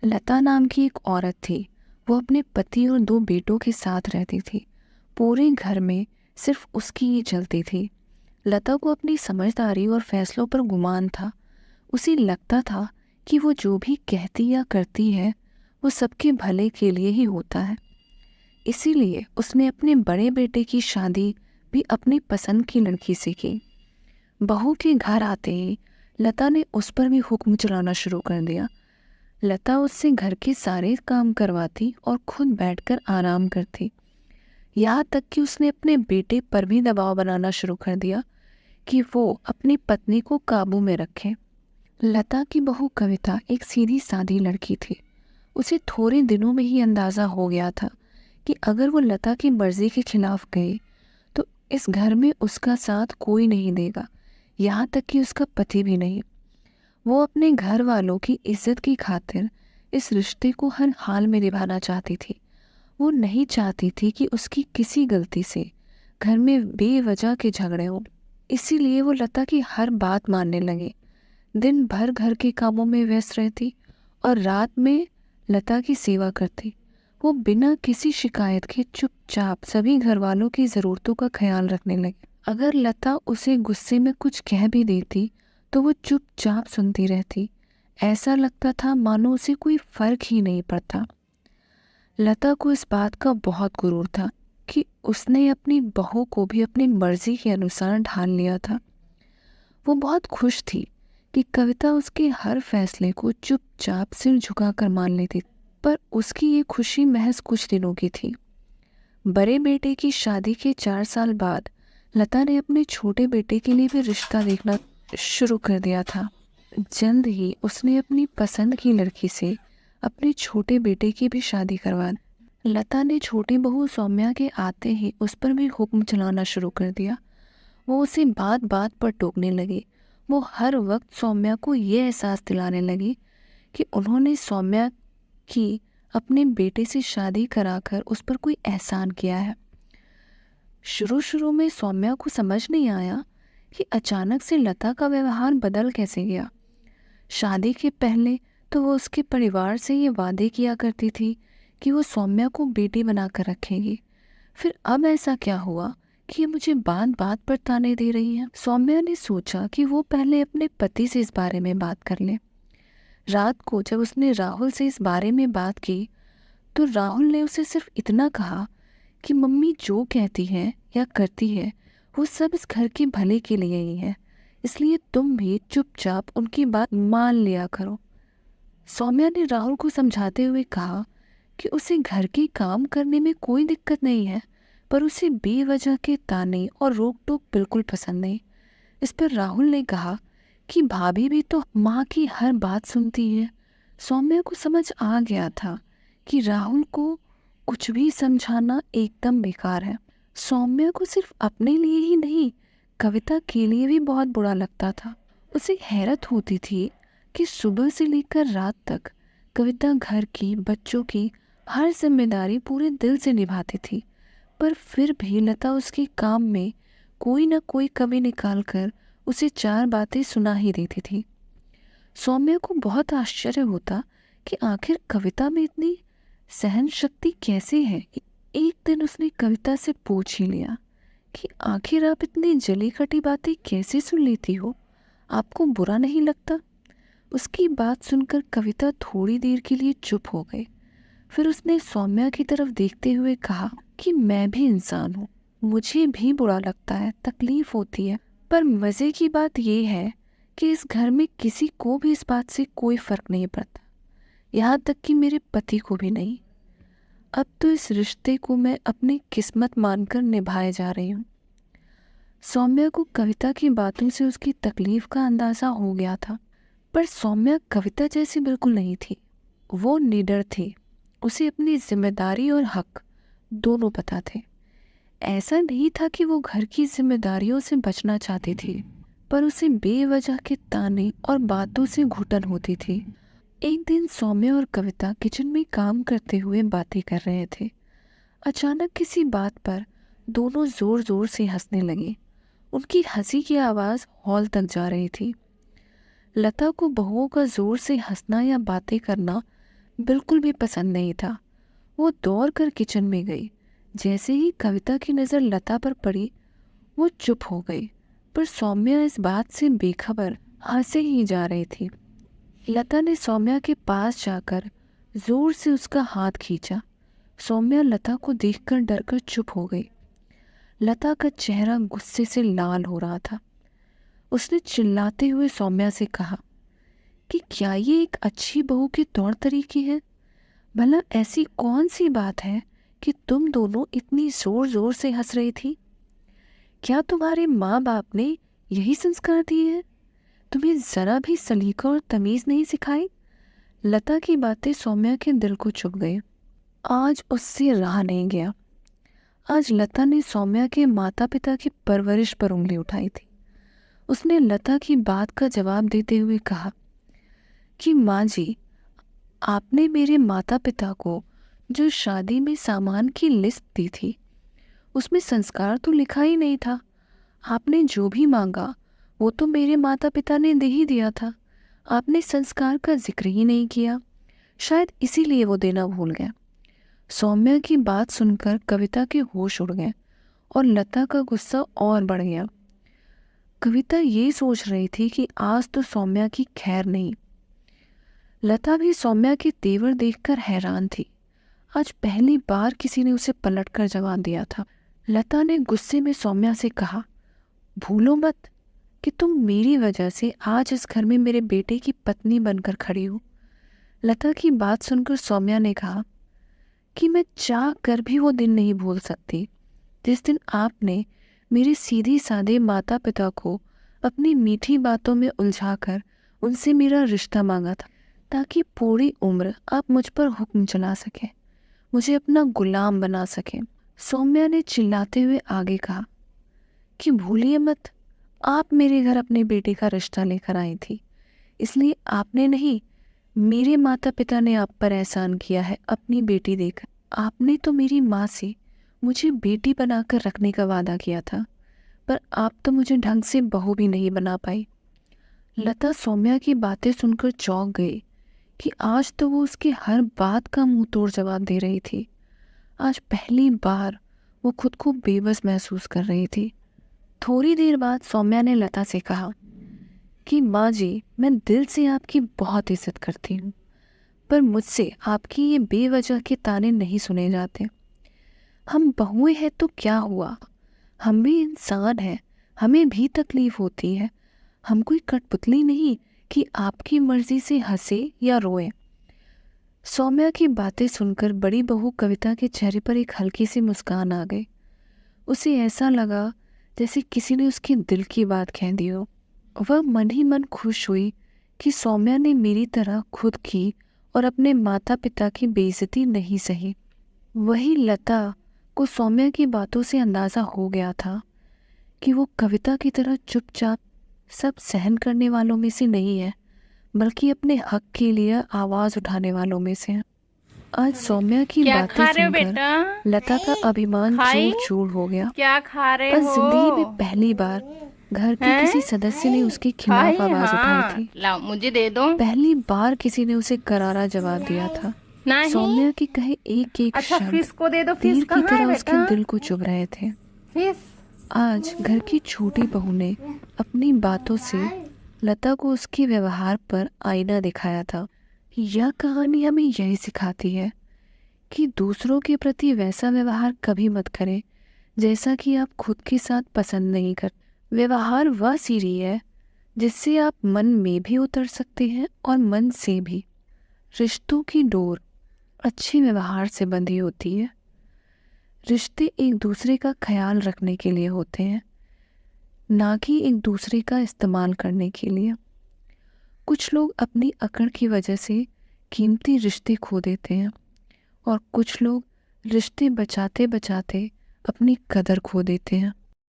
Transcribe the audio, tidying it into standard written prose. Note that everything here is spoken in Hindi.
लता नाम की एक औरत थी। वो अपने पति और 2 बेटों के साथ रहती थी। पूरे घर में सिर्फ उसकी ही चलती थी। लता को अपनी समझदारी और फैसलों पर गुमान था। उसे लगता था कि वो जो भी कहती या करती है वो सबके भले के लिए ही होता है। इसीलिए उसने अपने बड़े बेटे की शादी भी अपनी पसंद की लड़की से की। बहू के घर आते ही लता ने उस पर भी हुक्म चलाना शुरू कर दिया। लता उससे घर के सारे काम करवाती और खुद बैठकर आराम करती। यहाँ तक कि उसने अपने बेटे पर भी दबाव बनाना शुरू कर दिया कि वो अपनी पत्नी को काबू में रखे। लता की बहू कविता एक सीधी सादी लड़की थी। उसे थोड़े दिनों में ही अंदाज़ा हो गया था कि अगर वो लता की मर्जी के खिलाफ गई तो इस घर में उसका साथ कोई नहीं देगा, यहाँ तक कि उसका पति भी नहीं। वो अपने घर वालों की इज्जत की खातिर इस रिश्ते को हर हाल में निभाना चाहती थी। वो नहीं चाहती थी कि उसकी किसी गलती से घर में बेवजह के झगड़े हों। इसीलिए वो लता की हर बात मानने लगी। दिन भर घर के कामों में व्यस्त रहती और रात में लता की सेवा करती। वो बिना किसी शिकायत के चुपचाप सभी घर वालों की ज़रूरतों का ख्याल रखने लगी। अगर लता उसे गुस्से में कुछ कह भी देती तो वो चुपचाप सुनती रहती। ऐसा लगता था मानो उसे कोई फर्क ही नहीं पड़ता। लता को इस बात का बहुत गुरूर था कि उसने अपनी बहू को भी अपनी मर्जी के अनुसार ढाल लिया था। वो बहुत खुश थी कि कविता उसके हर फैसले को चुपचाप सिर झुकाकर मान लेती। पर उसकी ये खुशी महज कुछ दिनों की थी। बड़े बेटे की शादी के 4 साल बाद लता ने अपने छोटे बेटे के लिए भी रिश्ता देखना शुरू कर दिया था। जल्द ही उसने अपनी पसंद की लड़की से अपने छोटे बेटे की भी शादी करवा दी। लता ने छोटी बहू सौम्या के आते ही उस पर भी हुक्म चलाना शुरू कर दिया। वो उसे बात बात पर टोकने लगी। वो हर वक्त सौम्या को ये एहसास दिलाने लगी कि उन्होंने सौम्या की अपने बेटे से शादी कराकर उस पर कोई एहसान किया है। शुरू शुरू में सौम्या को समझ नहीं आया कि अचानक से लता का व्यवहार बदल कैसे गया। शादी के पहले तो वो उसके परिवार से ये वादे किया करती थी कि वो सौम्या को बेटी बनाकर रखेगी। फिर अब ऐसा क्या हुआ कि ये मुझे बात बात पर ताने दे रही है। सौम्या ने सोचा कि वो पहले अपने पति से इस बारे में बात कर ले। रात को जब उसने राहुल से इस बारे में बात की तो राहुल ने उसे सिर्फ इतना कहा कि मम्मी जो कहती है या करती है वो सब इस घर के भले के लिए ही है, इसलिए तुम भी चुपचाप उनकी बात मान लिया करो। सौम्या ने राहुल को समझाते हुए कहा कि उसे घर के काम करने में कोई दिक्कत नहीं है, पर उसे बेवजह के ताने और रोक टोक बिल्कुल पसंद नहीं। इस पर राहुल ने कहा कि भाभी भी तो माँ की हर बात सुनती है। सौम्या को समझ आ गया था कि राहुल को कुछ भी समझाना एकदम बेकार है। सौम्या को सिर्फ अपने लिए ही नहीं, कविता के लिए भी बहुत बुरा लगता था। उसे हैरत होती थी कि सुबह से लेकर रात तक कविता घर की, बच्चों की हर जिम्मेदारी पूरे दिल से निभाती थी, पर फिर भी लता उसके काम में कोई न कोई कमी निकालकर उसे 4 बातें सुना ही देती थी। सौम्या को बहुत आश्चर्य होता कि आखिर कविता में इतनी सहन शक्ति कैसे है। एक दिन उसने कविता से पूछ ही लिया कि आखिर आप इतनी जली कटी बातें कैसे सुन लेती हो, आपको बुरा नहीं लगता? उसकी बात सुनकर कविता थोड़ी देर के लिए चुप हो गई। फिर उसने सौम्या की तरफ देखते हुए कहा कि मैं भी इंसान हूँ, मुझे भी बुरा लगता है, तकलीफ होती है, पर मज़े की बात यह है कि इस घर में किसी को भी इस बात से कोई फर्क नहीं पड़ता, यहाँ तक कि मेरे पति को भी नहीं। अब तो इस रिश्ते को मैं अपनी किस्मत मानकर निभाए जा रही हूँ। सौम्या को कविता की बातों से उसकी तकलीफ का अंदाज़ा हो गया था, पर सौम्या कविता जैसी बिल्कुल नहीं थी। वो निडर थी। उसे अपनी जिम्मेदारी और हक दोनों पता थे। ऐसा नहीं था कि वो घर की जिम्मेदारियों से बचना चाहती थी, पर उसे बेवजह के ताने और बातों से घुटन होती थी। एक दिन सौम्या और कविता किचन में काम करते हुए बातें कर रहे थे। अचानक किसी बात पर दोनों जोर जोर से हंसने लगे। उनकी हंसी की आवाज़ हॉल तक जा रही थी। लता को बहुओं का जोर से हंसना या बातें करना बिल्कुल भी पसंद नहीं था। वो दौड़ कर किचन में गई। जैसे ही कविता की नज़र लता पर पड़ी, वो चुप हो गई। पर सौम्या इस बात से बेखबर हंसे ही जा रही थी। लता ने सौम्या के पास जाकर जोर से उसका हाथ खींचा। सौम्या लता को देखकर डरकर चुप हो गई। लता का चेहरा गुस्से से लाल हो रहा था। उसने चिल्लाते हुए सौम्या से कहा कि क्या ये एक अच्छी बहू के तौर तरीके हैं? भला ऐसी कौन सी बात है कि तुम दोनों इतनी जोर जोर से हंस रही थी? क्या तुम्हारे माँ बाप ने यही संस्कार दिए हैं? तुम्हें जरा भी सलीका और तमीज नहीं सिखाई? लता की बातें सौम्या के दिल को चुभ गई। आज उससे रहा नहीं गया। आज लता ने सौम्या के माता पिता की परवरिश पर उंगली उठाई थी। उसने लता की बात का जवाब देते हुए कहा कि माँ जी, आपने मेरे माता पिता को जो शादी में सामान की लिस्ट दी थी, उसमें संस्कार तो लिखा ही नहीं था। आपने जो भी मांगा वो तो मेरे माता पिता ने दे ही दिया था। आपने संस्कार का जिक्र ही नहीं किया। शायद इसीलिए वो देना भूल गया। सौम्या की बात सुनकर कविता के होश उड़ गए और लता का गुस्सा और बढ़ गया। कविता ये सोच रही थी कि आज तो सौम्या की खैर नहीं। लता भी सौम्या के तेवर देखकर हैरान थी। आज पहली बार किसी ने उसे पलटकर जवाब दिया था। लता ने गुस्से में सौम्या से कहा, भूलो मत कि तुम मेरी वजह से आज इस घर में मेरे बेटे की पत्नी बनकर खड़ी हो। लता की बात सुनकर सौम्या ने कहा कि मैं चाह कर भी वो दिन नहीं भूल सकती जिस दिन आपने मेरे सीधे साधे माता पिता को अपनी मीठी बातों में उलझाकर उनसे मेरा रिश्ता मांगा था, ताकि पूरी उम्र आप मुझ पर हुक्म चला सकें, मुझे अपना गुलाम बना सकें। सौम्या ने चिल्लाते हुए आगे कहा कि भूलिए मत, आप मेरे घर अपने बेटे का रिश्ता लेकर आई थी, इसलिए आपने नहीं, मेरे माता पिता ने आप पर एहसान किया है अपनी बेटी देकर। आपने तो मेरी माँ से मुझे बेटी बनाकर रखने का वादा किया था, पर आप तो मुझे ढंग से बहू भी नहीं बना पाई। लता सौम्या की बातें सुनकर चौंक गई कि आज तो वो उसकी हर बात का मुंह तोड़ जवाब दे रही थी। आज पहली बार वो खुद को बेबस महसूस कर रही थी। थोड़ी देर बाद सौम्या ने लता से कहा कि माँ जी, मैं दिल से आपकी बहुत इज्जत करती हूँ, पर मुझसे आपकी ये बेवजह के ताने नहीं सुने जाते। हम बहुएं हैं तो क्या हुआ, हम भी इंसान हैं, हमें भी तकलीफ होती है। हम कोई कठपुतली नहीं कि आपकी मर्जी से हंसे या रोए। सौम्या की बातें सुनकर बड़ी बहू कविता के चेहरे पर एक हल्की सी मुस्कान आ गई। उसे ऐसा लगा जैसे किसी ने उसके दिल की बात कह दी हो। वह मन ही मन खुश हुई कि सौम्या ने मेरी तरह खुद की और अपने माता पिता की बेइज्जती नहीं सही। वही लता को सौम्या की बातों से अंदाज़ा हो गया था कि वो कविता की तरह चुपचाप सब सहन करने वालों में से नहीं है, बल्कि अपने हक के लिए आवाज़ उठाने वालों में से है। आज सौम्या की क्या बातें खा रहे हो सुनकर बेटा? लता का अभिमान खाई? चूर चूर हो गया। क्या खा रहे आज हो? जिंदगी में पहली बार घर के किसी हैं? सदस्य ने उसके खिलाफ खाई? आवाज उठाई हाँ, थी। लाओ मुझे दे दो। पहली बार किसी ने उसे करारा जवाब दिया था। नहीं। सौम्या के कहे एक एक अच्छा, शब्द फिश को दे दो। तीर फिश की कहाँ है तरह उसके बेटा? दिल को चुभ रहे थे। फिश। आज घर की छोटी बहू ने अपनी बातों से लता को उसके व्यवहार पर आईना दिखाया था। यह कहानी हमें यही सिखाती है कि दूसरों के प्रति वैसा व्यवहार कभी मत करें जैसा कि आप खुद के साथ पसंद नहीं करते। व्यवहार वह सीढ़ी है जिससे आप मन में भी उतर सकते हैं और मन से भी। रिश्तों की डोर अच्छे व्यवहार से बंधी होती है। रिश्ते एक दूसरे का ख्याल रखने के लिए होते हैं, ना कि एक दूसरे का इस्तेमाल करने के लिए। कुछ लोग अपनी अकड़ की वजह से कीमती रिश्ते खो देते हैं और कुछ लोग रिश्ते बचाते बचाते अपनी कदर खो देते हैं।